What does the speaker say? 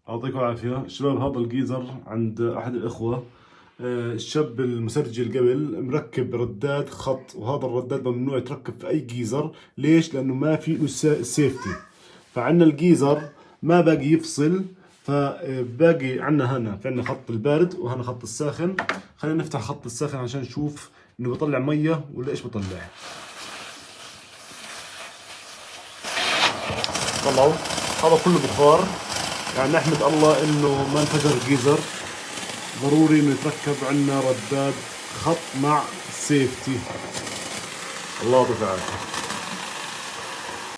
يعطيكم العافية شباب. هذا الجيزر عند أحد الإخوة، الشاب المسجل قبل مركب رداد خط، وهذا الرداد ممنوع يتركب في أي جيزر. ليش؟ لأنه ما في له سيفتي. فعنا الجيزر ما باقي يفصل، فباقي عنا هنا، في عنا خط البارد وهنا خط الساخن. خلينا نفتح خط الساخن عشان نشوف إنه بطلع مية ولا إيش بطلع. طلعوا، هذا كله بخار، يعني نحمد الله انه ما انفجر الجيزر. ضروري انه يتركب عندنا رداد خط مع سيفتي. الله يعطيك العافية.